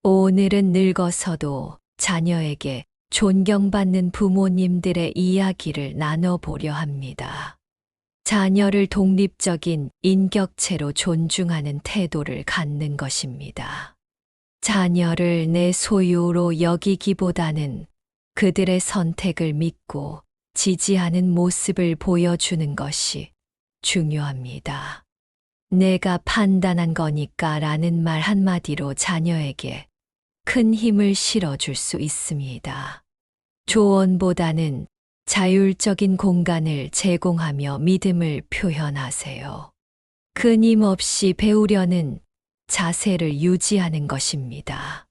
오늘은 늙어서도 자녀에게 존경받는 부모님들의 이야기를 나눠보려 합니다. 자녀를 독립적인 인격체로 존중하는 태도를 갖는 것입니다. 자녀를 내 소유로 여기기보다는 그들의 선택을 믿고 지지하는 모습을 보여주는 것이 중요합니다. 내가 판단한 거니까 라는 말 한마디로 자녀에게 큰 힘을 실어줄 수 있습니다. 조언보다는 자율적인 공간을 제공하며 믿음을 표현하세요. 끊임없이 배우려는 자세를 유지하는 것입니다.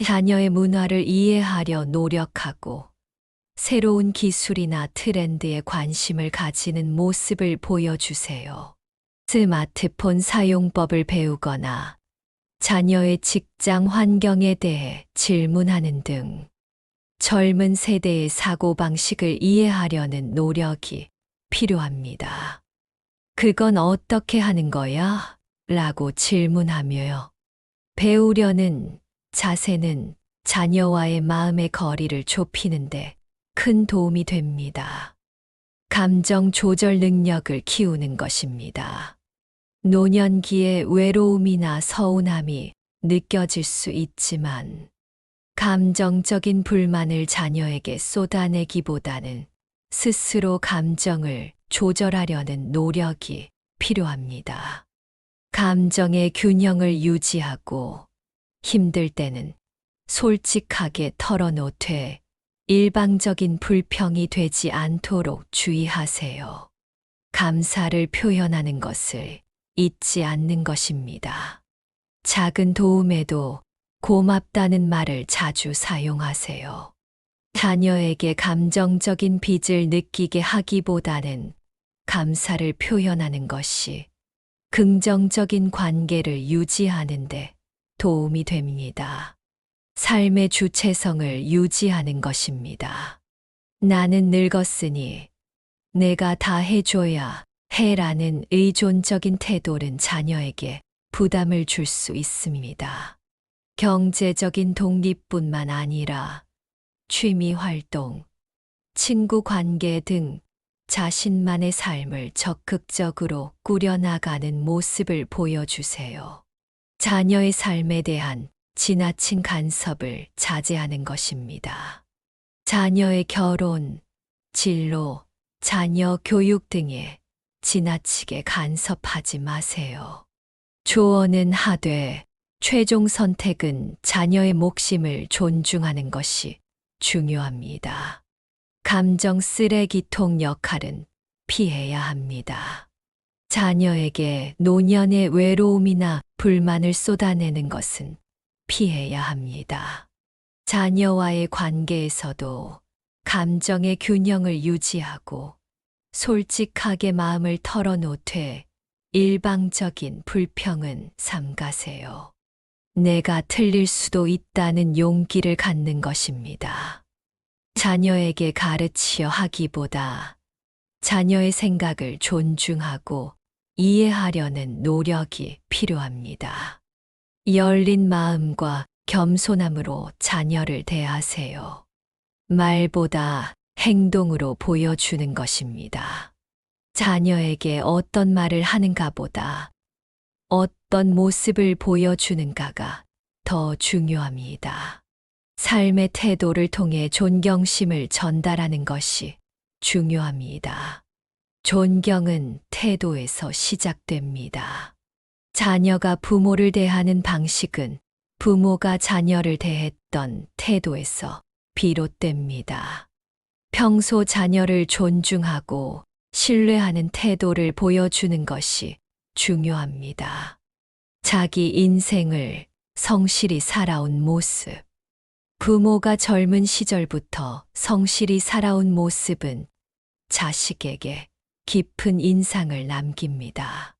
자녀의 문화를 이해하려 노력하고 새로운 기술이나 트렌드에 관심을 가지는 모습을 보여주세요. 스마트폰 사용법을 배우거나 자녀의 직장 환경에 대해 질문하는 등 젊은 세대의 사고방식을 이해하려는 노력이 필요합니다. 그건 어떻게 하는 거야? 라고 질문하며요. 배우려는 자세는 자녀와의 마음의 거리를 좁히는데 큰 도움이 됩니다. 감정 조절 능력을 키우는 것입니다. 노년기에 외로움이나 서운함이 느껴질 수 있지만 감정적인 불만을 자녀에게 쏟아내기보다는 스스로 감정을 조절하려는 노력이 필요합니다. 감정의 균형을 유지하고 힘들 때는 솔직하게 털어놓되 일방적인 불평이 되지 않도록 주의하세요. 감사를 표현하는 것을 잊지 않는 것입니다. 작은 도움에도 고맙다는 말을 자주 사용하세요. 자녀에게 감정적인 빚을 느끼게 하기보다는 감사를 표현하는 것이 긍정적인 관계를 유지하는 데 도움이 됩니다. 삶의 주체성을 유지하는 것입니다. 나는 늙었으니 내가 다 해줘야 해라는 의존적인 태도는 자녀에게 부담을 줄 수 있습니다. 경제적인 독립뿐만 아니라 취미 활동, 친구 관계 등 자신만의 삶을 적극적으로 꾸려나가는 모습을 보여주세요. 자녀의 삶에 대한 지나친 간섭을 자제하는 것입니다. 자녀의 결혼, 진로, 자녀 교육 등에 지나치게 간섭하지 마세요. 조언은 하되 최종 선택은 자녀의 몫임을 존중하는 것이 중요합니다. 감정 쓰레기통 역할은 피해야 합니다. 자녀에게 노년의 외로움이나 불만을 쏟아내는 것은 피해야 합니다. 자녀와의 관계에서도 감정의 균형을 유지하고 솔직하게 마음을 털어놓되 일방적인 불평은 삼가세요. 내가 틀릴 수도 있다는 용기를 갖는 것입니다. 자녀에게 가르치려 하기보다 자녀의 생각을 존중하고 이해하려는 노력이 필요합니다. 열린 마음과 겸손함으로 자녀를 대하세요. 말보다 행동으로 보여주는 것입니다. 자녀에게 어떤 말을 하는가보다 어떤 모습을 보여주는가가 더 중요합니다. 삶의 태도를 통해 존경심을 전달하는 것이 중요합니다. 존경은 태도에서 시작됩니다. 자녀가 부모를 대하는 방식은 부모가 자녀를 대했던 태도에서 비롯됩니다. 평소 자녀를 존중하고 신뢰하는 태도를 보여주는 것이 중요합니다. 자기 인생을 성실히 살아온 모습. 부모가 젊은 시절부터 성실히 살아온 모습은 자식에게 깊은 인상을 남깁니다.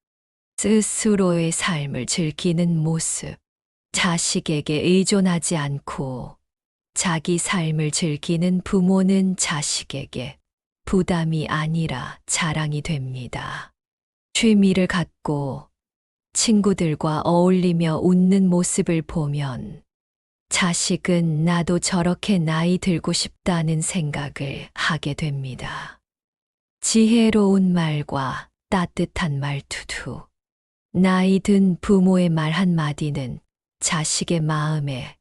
스스로의 삶을 즐기는 모습. 자식에게 의존하지 않고 자기 삶을 즐기는 부모는 자식에게 부담이 아니라 자랑이 됩니다. 취미를 갖고 친구들과 어울리며 웃는 모습을 보면 자식은 나도 저렇게 나이 들고 싶다는 생각을 하게 됩니다. 지혜로운 말과 따뜻한 말투도 나이 든 부모의 말 한마디는 자식의 마음에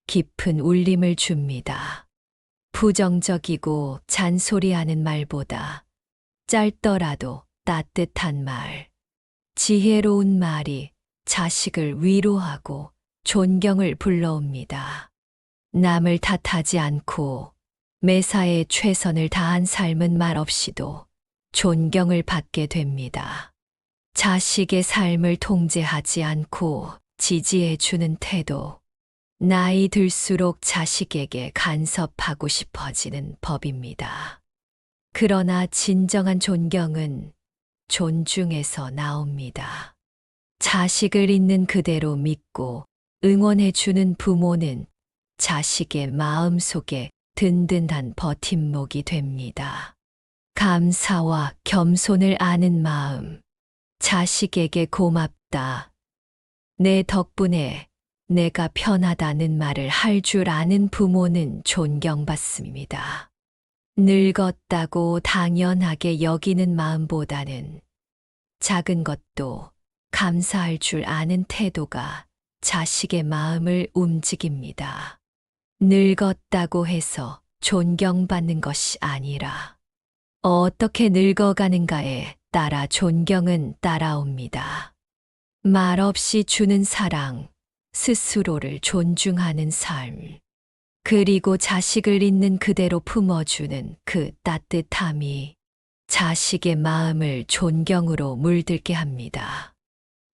깊은 울림을 줍니다. 부정적이고 잔소리하는 말보다 짧더라도 따뜻한 말, 지혜로운 말이 자식을 위로하고 존경을 불러옵니다. 남을 탓하지 않고 매사에 최선을 다한 삶은 말없이도 존경을 받게 됩니다. 자식의 삶을 통제하지 않고 지지해 주는 태도, 나이 들수록 자식에게 간섭하고 싶어지는 법입니다. 그러나 진정한 존경은 존중에서 나옵니다. 자식을 있는 그대로 믿고 응원해 주는 부모는 자식의 마음속에 든든한 버팀목이 됩니다. 감사와 겸손을 아는 마음, 자식에게 고맙다. 내 덕분에 내가 편하다는 말을 할 줄 아는 부모는 존경받습니다. 늙었다고 당연하게 여기는 마음보다는 작은 것도 감사할 줄 아는 태도가 자식의 마음을 움직입니다. 늙었다고 해서 존경받는 것이 아니라 어떻게 늙어가는가에 따라 존경은 따라옵니다. 말없이 주는 사랑, 스스로를 존중하는 삶, 그리고 자식을 있는 그대로 품어주는 그 따뜻함이 자식의 마음을 존경으로 물들게 합니다.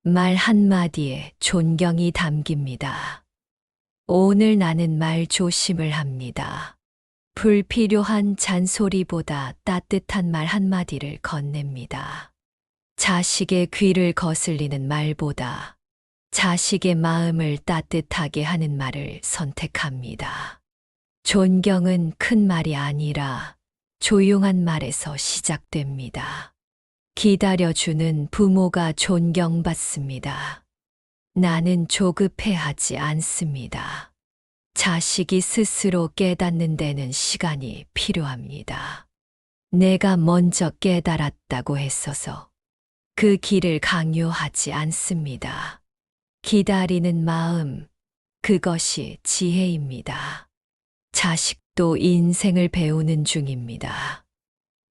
말 한마디에 존경이 담깁니다. 오늘 나는 말 조심을 합니다. 불필요한 잔소리보다 따뜻한 말 한마디를 건넵니다. 자식의 귀를 거슬리는 말보다 자식의 마음을 따뜻하게 하는 말을 선택합니다. 존경은 큰 말이 아니라 조용한 말에서 시작됩니다. 기다려주는 부모가 존경받습니다. 나는 조급해하지 않습니다. 자식이 스스로 깨닫는 데는 시간이 필요합니다. 내가 먼저 깨달았다고 했어서 그 길을 강요하지 않습니다. 기다리는 마음, 그것이 지혜입니다. 자식도 인생을 배우는 중입니다.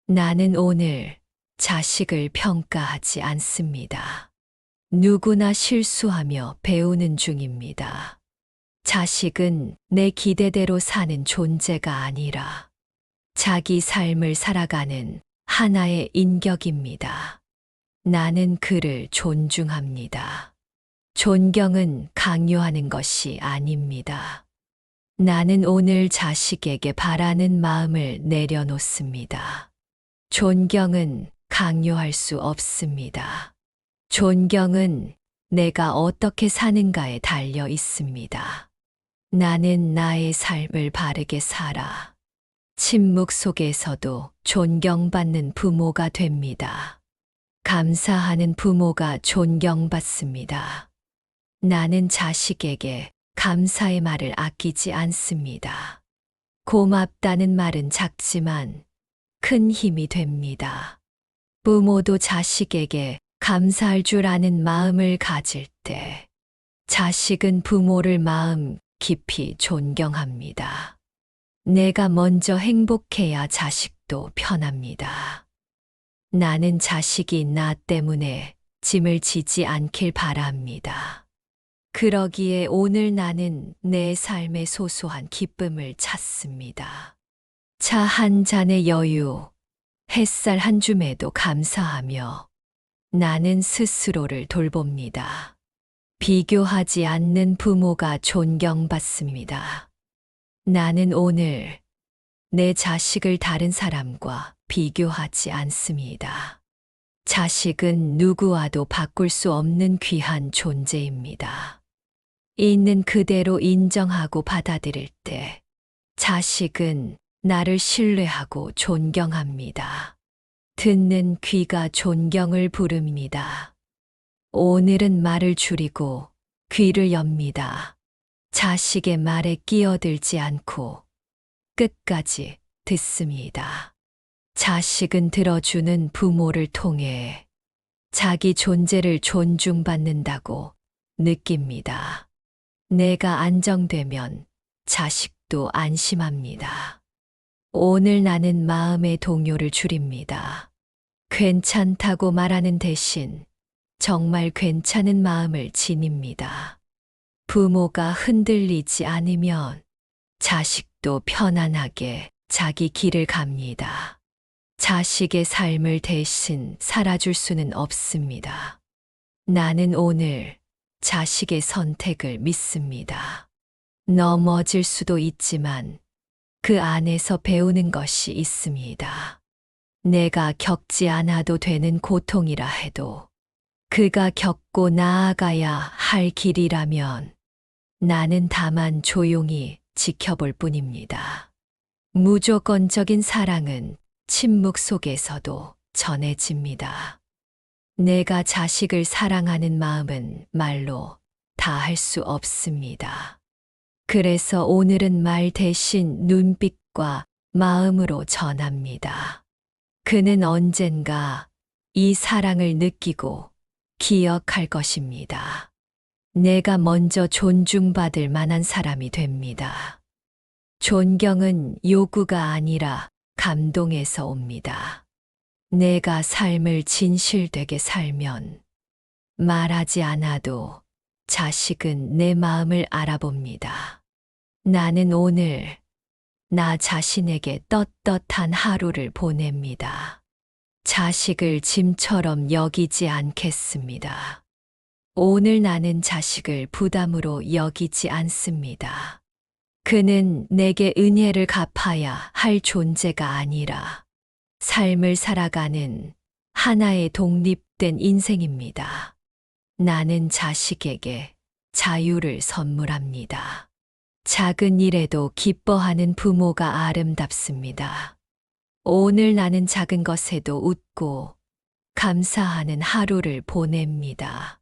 나는 오늘 자식을 평가하지 않습니다. 누구나 실수하며 배우는 중입니다. 자식은 내 기대대로 사는 존재가 아니라 자기 삶을 살아가는 하나의 인격입니다. 나는 그를 존중합니다. 존경은 강요하는 것이 아닙니다. 나는 오늘 자식에게 바라는 마음을 내려놓습니다. 존경은 강요할 수 없습니다. 존경은 내가 어떻게 사는가에 달려 있습니다. 나는 나의 삶을 바르게 살아 침묵 속에서도 존경받는 부모가 됩니다. 감사하는 부모가 존경받습니다. 나는 자식에게 감사의 말을 아끼지 않습니다. 고맙다는 말은 작지만 큰 힘이 됩니다. 부모도 자식에게 감사할 줄 아는 마음을 가질 때 자식은 부모를 마음 깊이 존경합니다. 내가 먼저 행복해야 자식도 편합니다. 나는 자식이 나 때문에 짐을 지지 않길 바랍니다. 그러기에 오늘 나는 내 삶의 소소한 기쁨을 찾습니다. 차 한 잔의 여유, 햇살 한 줌에도 감사하며 나는 스스로를 돌봅니다. 비교하지 않는 부모가 존경받습니다. 나는 오늘 내 자식을 다른 사람과 비교하지 않습니다. 자식은 누구와도 바꿀 수 없는 귀한 존재입니다. 있는 그대로 인정하고 받아들일 때 자식은 나를 신뢰하고 존경합니다. 듣는 귀가 존경을 부릅니다. 오늘은 말을 줄이고 귀를 엽니다. 자식의 말에 끼어들지 않고 끝까지 듣습니다. 자식은 들어주는 부모를 통해 자기 존재를 존중받는다고 느낍니다. 내가 안정되면 자식도 안심합니다. 오늘 나는 마음의 동요를 줄입니다. 괜찮다고 말하는 대신 정말 괜찮은 마음을 지닙니다. 부모가 흔들리지 않으면 자식도 편안하게 자기 길을 갑니다. 자식의 삶을 대신 살아줄 수는 없습니다. 나는 오늘 자식의 선택을 믿습니다. 넘어질 수도 있지만 그 안에서 배우는 것이 있습니다. 내가 겪지 않아도 되는 고통이라 해도 그가 겪고 나아가야 할 길이라면 나는 다만 조용히 지켜볼 뿐입니다. 무조건적인 사랑은 침묵 속에서도 전해집니다. 내가 자식을 사랑하는 마음은 말로 다 할 수 없습니다. 그래서 오늘은 말 대신 눈빛과 마음으로 전합니다. 그는 언젠가 이 사랑을 느끼고 기억할 것입니다. 내가 먼저 존중받을 만한 사람이 됩니다. 존경은 요구가 아니라 감동에서 옵니다. 내가 삶을 진실되게 살면 말하지 않아도 자식은 내 마음을 알아봅니다. 나는 오늘 나 자신에게 떳떳한 하루를 보냅니다. 자식을 짐처럼 여기지 않겠습니다. 오늘 나는 자식을 부담으로 여기지 않습니다. 그는 내게 은혜를 갚아야 할 존재가 아니라 삶을 살아가는 하나의 독립된 인생입니다. 나는 자식에게 자유를 선물합니다. 작은 일에도 기뻐하는 부모가 아름답습니다. 오늘 나는 작은 것에도 웃고 감사하는 하루를 보냅니다.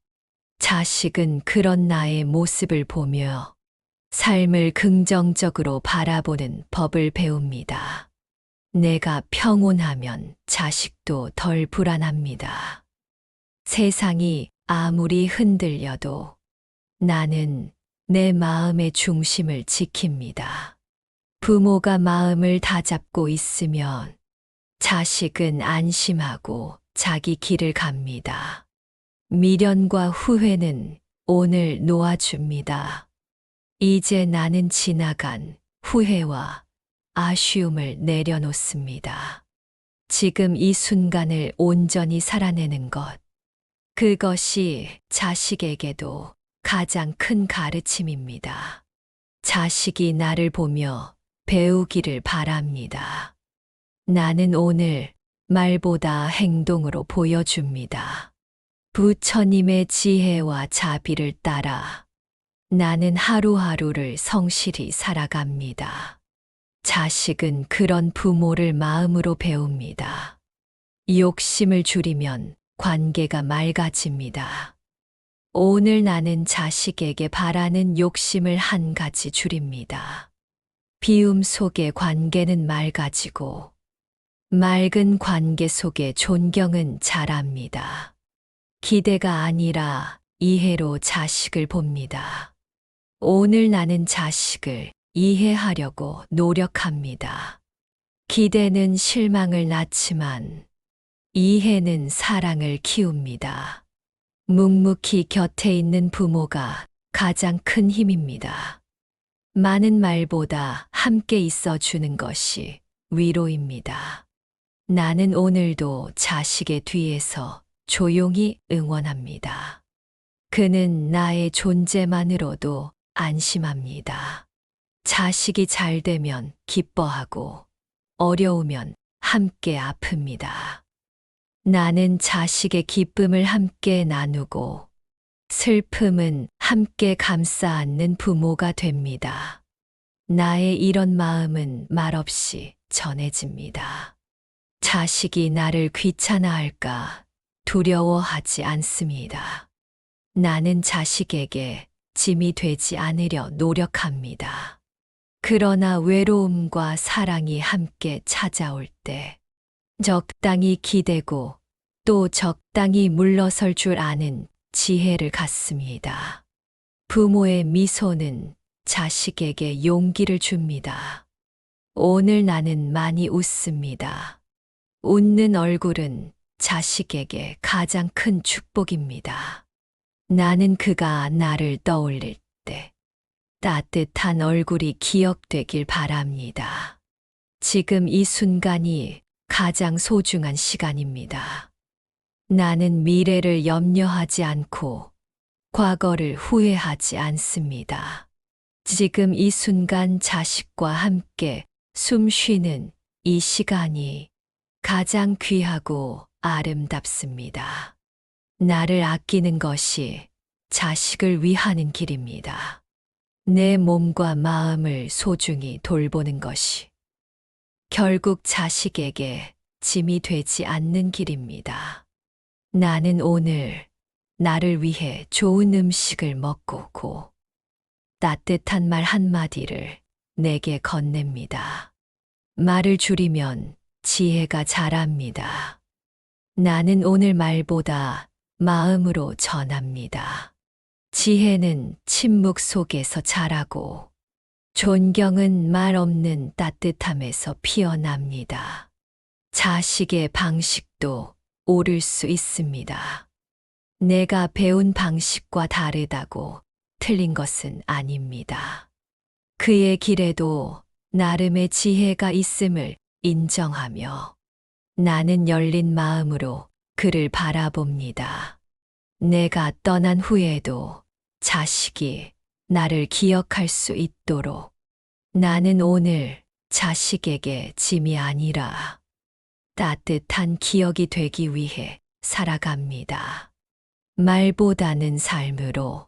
자식은 그런 나의 모습을 보며 삶을 긍정적으로 바라보는 법을 배웁니다. 내가 평온하면 자식도 덜 불안합니다. 세상이 아무리 흔들려도 나는 내 마음의 중심을 지킵니다. 부모가 마음을 다잡고 있으면 자식은 안심하고 자기 길을 갑니다. 미련과 후회는 오늘 놓아줍니다. 이제 나는 지나간 후회와 아쉬움을 내려놓습니다. 지금 이 순간을 온전히 살아내는 것, 그것이 자식에게도 가장 큰 가르침입니다. 자식이 나를 보며 배우기를 바랍니다. 나는 오늘 말보다 행동으로 보여줍니다. 부처님의 지혜와 자비를 따라 나는 하루하루를 성실히 살아갑니다. 자식은 그런 부모를 마음으로 배웁니다. 욕심을 줄이면 관계가 맑아집니다. 오늘 나는 자식에게 바라는 욕심을 한 가지 줄입니다. 비움 속에 관계는 맑아지고 맑은 관계 속에 존경은 자랍니다. 기대가 아니라 이해로 자식을 봅니다. 오늘 나는 자식을 이해하려고 노력합니다. 기대는 실망을 낳지만 이해는 사랑을 키웁니다. 묵묵히 곁에 있는 부모가 가장 큰 힘입니다. 많은 말보다 함께 있어 주는 것이 위로입니다. 나는 오늘도 자식의 뒤에서 조용히 응원합니다. 그는 나의 존재만으로도 안심합니다. 자식이 잘 되면 기뻐하고 어려우면 함께 아픕니다. 나는 자식의 기쁨을 함께 나누고 슬픔은 함께 감싸 안는 부모가 됩니다. 나의 이런 마음은 말없이 전해집니다. 자식이 나를 귀찮아할까 두려워하지 않습니다. 나는 자식에게 짐이 되지 않으려 노력합니다. 그러나 외로움과 사랑이 함께 찾아올 때 적당히 기대고 또 적당히 물러설 줄 아는 지혜를 갖습니다. 부모의 미소는 자식에게 용기를 줍니다. 오늘 나는 많이 웃습니다. 웃는 얼굴은 자식에게 가장 큰 축복입니다. 나는 그가 나를 떠올릴 때 따뜻한 얼굴이 기억되길 바랍니다. 지금 이 순간이 가장 소중한 시간입니다. 나는 미래를 염려하지 않고 과거를 후회하지 않습니다. 지금 이 순간 자식과 함께 숨 쉬는 이 시간이 가장 귀하고 아름답습니다. 나를 아끼는 것이 자식을 위하는 길입니다. 내 몸과 마음을 소중히 돌보는 것이 결국 자식에게 짐이 되지 않는 길입니다. 나는 오늘 나를 위해 좋은 음식을 먹고 따뜻한 말 한마디를 내게 건넵니다. 말을 줄이면 지혜가 자랍니다. 나는 오늘 말보다 마음으로 전합니다. 지혜는 침묵 속에서 자라고 존경은 말 없는 따뜻함에서 피어납니다. 자식의 방식도 옳을 수 있습니다. 내가 배운 방식과 다르다고 틀린 것은 아닙니다. 그의 길에도 나름의 지혜가 있음을 인정하며 나는 열린 마음으로 그를 바라봅니다. 내가 떠난 후에도 자식이 나를 기억할 수 있도록 나는 오늘 자식에게 짐이 아니라 따뜻한 기억이 되기 위해 살아갑니다. 말보다는 삶으로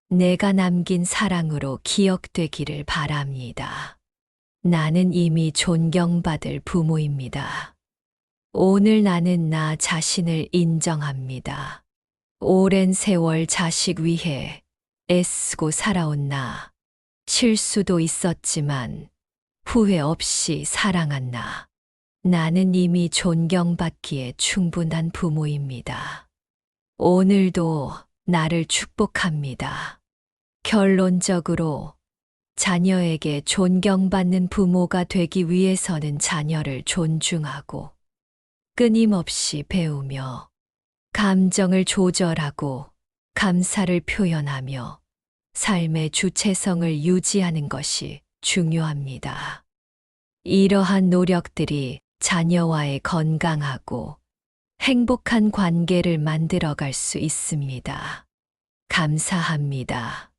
내가 남긴 사랑으로 기억되기를 바랍니다. 나는 이미 존경받을 부모입니다. 오늘 나는 나 자신을 인정합니다. 오랜 세월 자식 위해 애쓰고 살아온 나. 실수도 있었지만 후회 없이 사랑한 나. 나는 이미 존경받기에 충분한 부모입니다. 오늘도 나를 축복합니다. 결론적으로 자녀에게 존경받는 부모가 되기 위해서는 자녀를 존중하고 끊임없이 배우며 감정을 조절하고 감사를 표현하며 삶의 주체성을 유지하는 것이 중요합니다. 이러한 노력들이 자녀와의 건강하고 행복한 관계를 만들어갈 수 있습니다. 감사합니다.